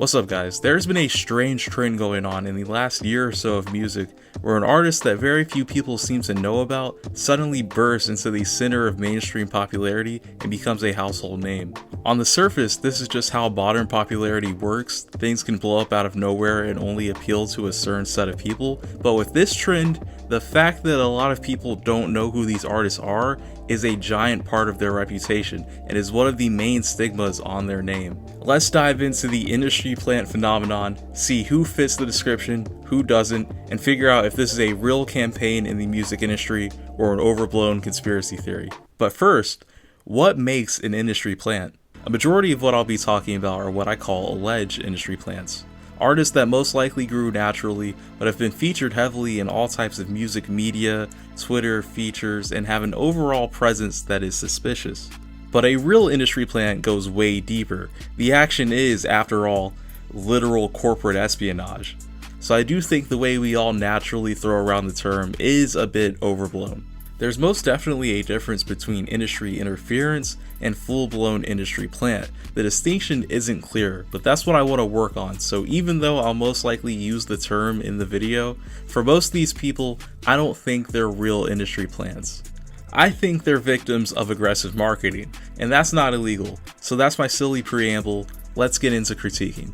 What's up guys, there's been a strange trend going on in the last year or so of music where an artist that very few people seem to know about suddenly bursts into the center of mainstream popularity and becomes a household name. On the surface, this is just how modern popularity works. Things can blow up out of nowhere and only appeal to a certain set of people, but with this trend, the fact that a lot of people don't know who these artists are is a giant part of their reputation and is one of the main stigmas on their name. Let's dive into the industry plant phenomenon, see who fits the description, who doesn't, and figure out if this is a real campaign in the music industry or an overblown conspiracy theory. But first, what makes an industry plant? A majority of what I'll be talking about are what I call alleged industry plants. Artists that most likely grew naturally, but have been featured heavily in all types of music media, Twitter features, and have an overall presence that is suspicious. But a real industry plant goes way deeper. The action is, after all, literal corporate espionage. So I do think the way we all naturally throw around the term is a bit overblown. There's most definitely a difference between industry interference and full-blown industry plant. The distinction isn't clear, but that's what I want to work on. So even though I'll most likely use the term in the video, for most of these people, I don't think they're real industry plants. I think they're victims of aggressive marketing, and that's not illegal. So that's my silly preamble. Let's get into critiquing.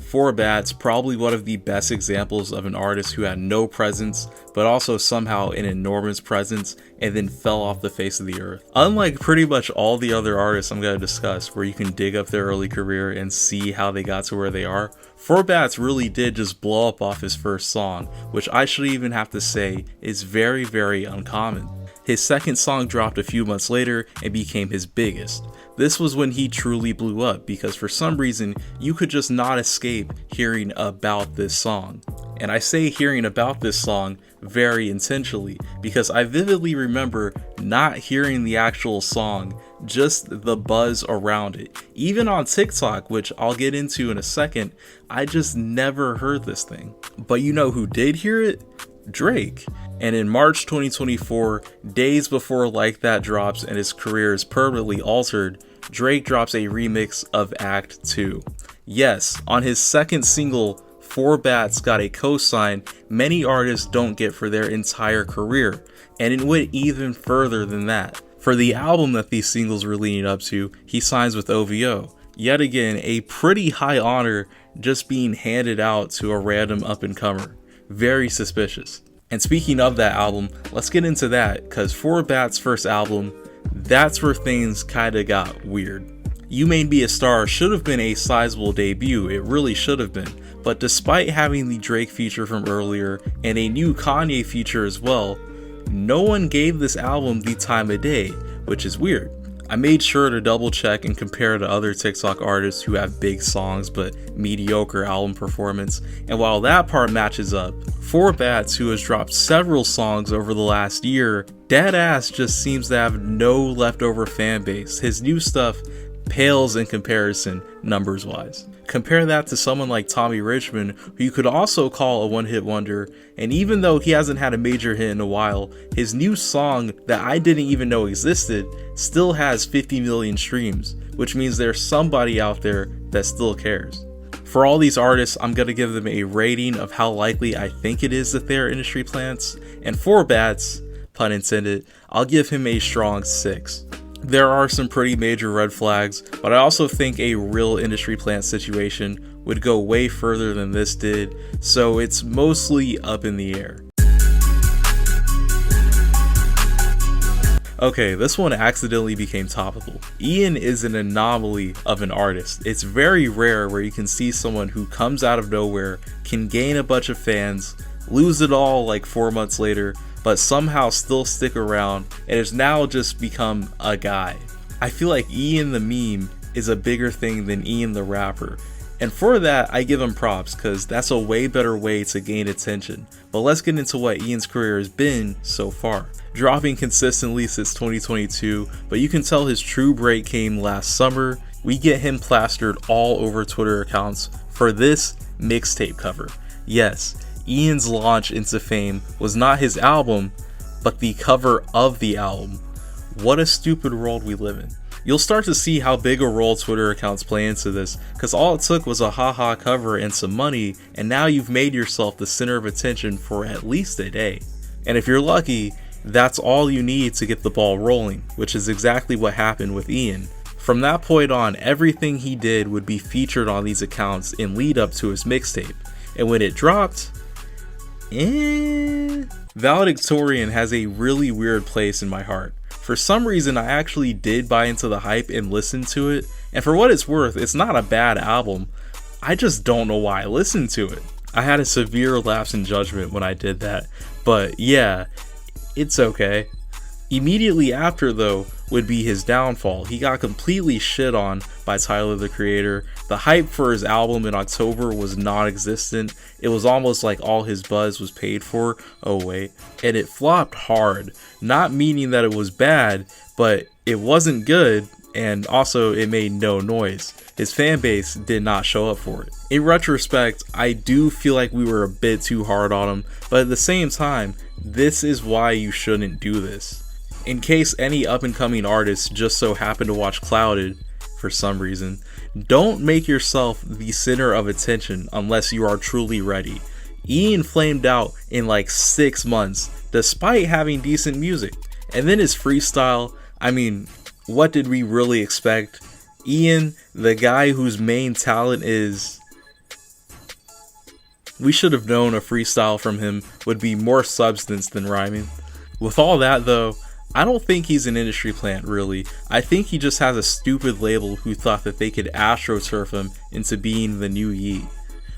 4bat's probably one of the best examples of an artist who had no presence, but also somehow an enormous presence and then fell off the face of the earth. Unlike pretty much all the other artists I'm going to discuss where you can dig up their early career and see how they got to where they are, 4bat's really did just blow up off his first song, which I should even have to say is very, very uncommon. His second song dropped a few months later and became his biggest. This was when he truly blew up because for some reason you could just not escape hearing about this song. And I say hearing about this song very intentionally because I vividly remember not hearing the actual song, just the buzz around it. Even on TikTok, which I'll get into in a second, I just never heard this thing. But you know who did hear it? Drake. And in March 2024, days before Like That drops and his career is permanently altered, Drake drops a remix of Act 2. Yes, on his second single, 4bat's got a cosign many artists don't get for their entire career, and it went even further than that. For the album that these singles were leading up to, he signs with OVO. Yet again, a pretty high honor just being handed out to a random up-and-comer. Very suspicious. And speaking of that album, let's get into that, cause 4bat's first album, that's where things kinda got weird. You May Be a Star should have been a sizable debut, it really should have been, but despite having the Drake feature from earlier and a new Kanye feature as well, no one gave this album the time of day, which is weird. I made sure to double check and compare to other TikTok artists who have big songs but mediocre album performance, and while that part matches up, 4bat's, who has dropped several songs over the last year, deadass just seems to have no leftover fan base. His new stuff pales in comparison numbers wise. Compare that to someone like Tommy Richmond, who you could also call a one-hit wonder, and even though he hasn't had a major hit in a while, his new song that I didn't even know existed still has 50 million streams, which means there's somebody out there that still cares. For all these artists, I'm gonna give them a rating of how likely I think it is that they're industry plants, and 4bat's, pun intended, I'll give him a strong 6. There are some pretty major red flags, but I also think a real industry plant situation would go way further than this did, so it's mostly up in the air. Okay, this one accidentally became topical. Ian is an anomaly of an artist. It's very rare where you can see someone who comes out of nowhere, can gain a bunch of fans, lose it all like 4 months later, but somehow still stick around and has now just become a guy. I feel like Ian the meme is a bigger thing than Ian the rapper, and for that I give him props because that's a way better way to gain attention. But let's get into what Ian's career has been so far. Dropping consistently since 2022, but you can tell his true break came last summer. We get him plastered all over Twitter accounts for this mixtape cover. Yes, Ian's launch into fame was not his album, but the cover of the album. What a stupid world we live in. You'll start to see how big a role Twitter accounts play into this, cause all it took was a haha cover and some money, and now you've made yourself the center of attention for at least a day. And if you're lucky, that's all you need to get the ball rolling, which is exactly what happened with Ian. From that point on, everything he did would be featured on these accounts in lead up to his mixtape, and when it dropped, Valedictorian has a really weird place in my heart. For some reason, I actually did buy into the hype and listen to it, and for what it's worth, it's not a bad album. I just don't know why I listened to it. I had a severe lapse in judgment when I did that, but yeah, it's okay. Immediately after, though, would be his downfall. He got completely shit on by Tyler the Creator. The hype for his album in October was non-existent. It was almost like all his buzz was paid for. Oh wait. And it flopped hard. Not meaning that it was bad, but it wasn't good, and also it made no noise. His fan base did not show up for it. In retrospect, I do feel like we were a bit too hard on him, but at the same time, this is why you shouldn't do this. In case any up-and-coming artists just so happen to watch Clouded for some reason, don't make yourself the center of attention unless you are truly ready. Ian flamed out in like 6 months despite having decent music. And then his freestyle, I mean, what did we really expect? Ian, the guy whose main talent is... We should have known a freestyle from him would be more substance than rhyming. With all that though, I don't think he's an industry plant really. I think he just has a stupid label who thought that they could astroturf him into being the new Yee.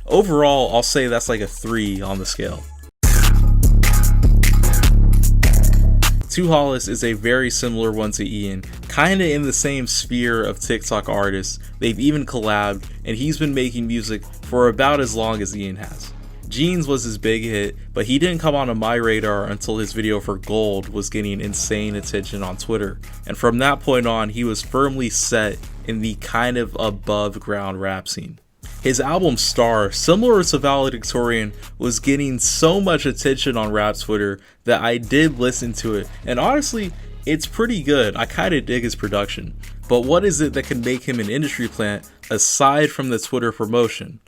Overall, I'll say that's like a 3 on the scale. Two Hollis is a very similar one to Ian, kinda in the same sphere of TikTok artists. They've even collabed, and he's been making music for about as long as Ian has. Jeans was his big hit, but he didn't come onto my radar until his video for Gold was getting insane attention on Twitter, and from that point on he was firmly set in the kind of above ground rap scene. His album Star, similar to Valedictorian, was getting so much attention on rap Twitter that I did listen to it, and honestly, it's pretty good. I kinda dig his production. But what is it that can make him an industry plant aside from the Twitter promotion?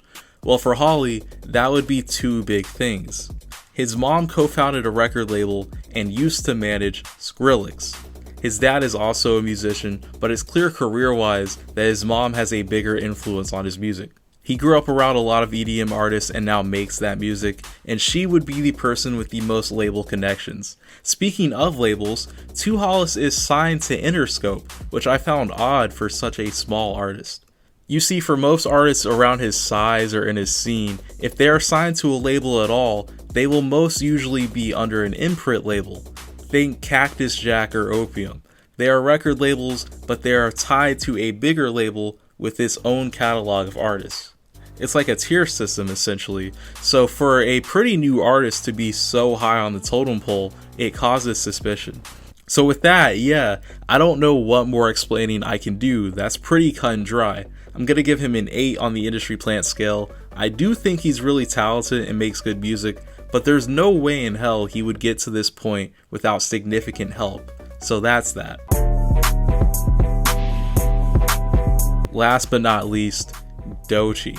Well, for Holly, that would be 2 big things. His mom co-founded a record label and used to manage Skrillex. His dad is also a musician, but it's clear career-wise that his mom has a bigger influence on his music. He grew up around a lot of EDM artists and now makes that music, and she would be the person with the most label connections. Speaking of labels, Two Hollis is signed to Interscope, which I found odd for such a small artist. You see, for most artists around his size or in his scene, if they are signed to a label at all, they will most usually be under an imprint label. Think Cactus Jack or Opium. They are record labels, but they are tied to a bigger label with its own catalog of artists. It's like a tier system essentially, so for a pretty new artist to be so high on the totem pole, it causes suspicion. So with that, yeah, I don't know what more explaining I can do. That's pretty cut and dry. I'm gonna give him an 8 on the industry plant scale. I do think he's really talented and makes good music, but there's no way in hell he would get to this point without significant help. So that's that. Last but not least, doechii.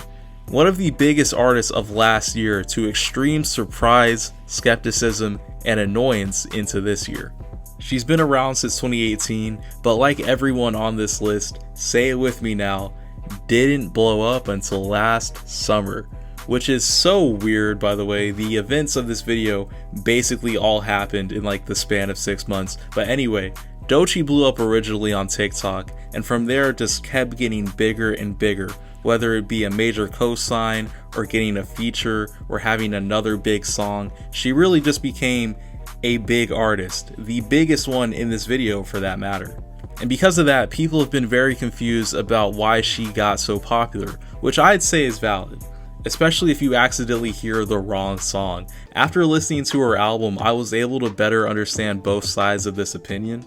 One of the biggest artists of last year to extreme surprise, skepticism, and annoyance into this year. She's been around since 2018, but like everyone on this list, say it with me now, didn't blow up until last summer. Which is so weird, by the way. The events of this video basically all happened in like the span of 6 months. But anyway, doechii blew up originally on TikTok, and from there it just kept getting bigger and bigger. Whether it be a major cosign, or getting a feature, or having another big song, she really just became a big artist. The biggest one in this video for that matter. And because of that, people have been very confused about why she got so popular, which I'd say is valid. Especially if you accidentally hear the wrong song. After listening to her album, I was able to better understand both sides of this opinion.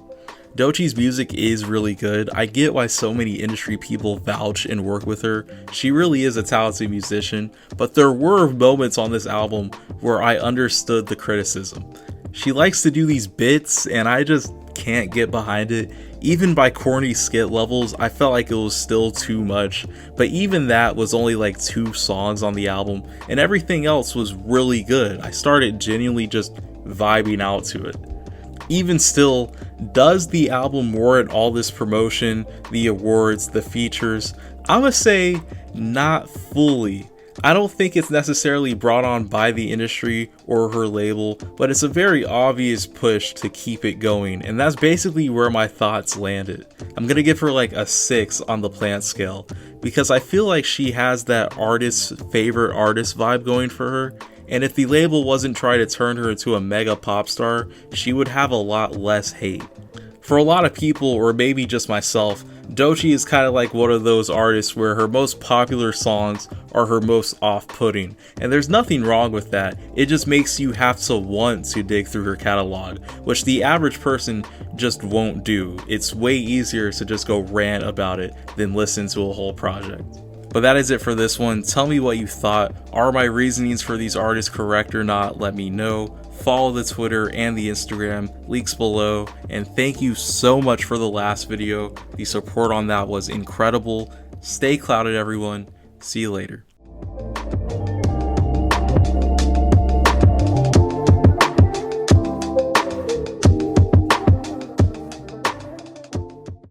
doechii's music is really good. I get why so many industry people vouch and work with her. She really is a talented musician, but there were moments on this album where I understood the criticism. She likes to do these bits, and I just can't get behind it. Even by corny skit levels, I felt like it was still too much, but even that was only like 2 songs on the album, and everything else was really good. I started genuinely just vibing out to it. Even still, does the album warrant all this promotion, the awards, the features? I'ma say not fully. I don't think it's necessarily brought on by the industry or her label, but it's a very obvious push to keep it going, and that's basically where my thoughts landed. I'm gonna give her like a 6 on the plant scale, because I feel like she has that artist's favorite artist vibe going for her, and if the label wasn't trying to turn her into a mega pop star, she would have a lot less hate. For a lot of people, or maybe just myself, doechii is kind of like one of those artists where her most popular songs are her most off-putting, and there's nothing wrong with that. It just makes you have to want to dig through her catalog, which the average person just won't do. It's way easier to just go rant about it than listen to a whole project. But that is it for this one. Tell me what you thought. Are my reasonings for these artists correct or not? Let me know. Follow the Twitter and the Instagram, links below, and thank you so much for the last video. The support on that was incredible. Stay clouded, everyone. See you later.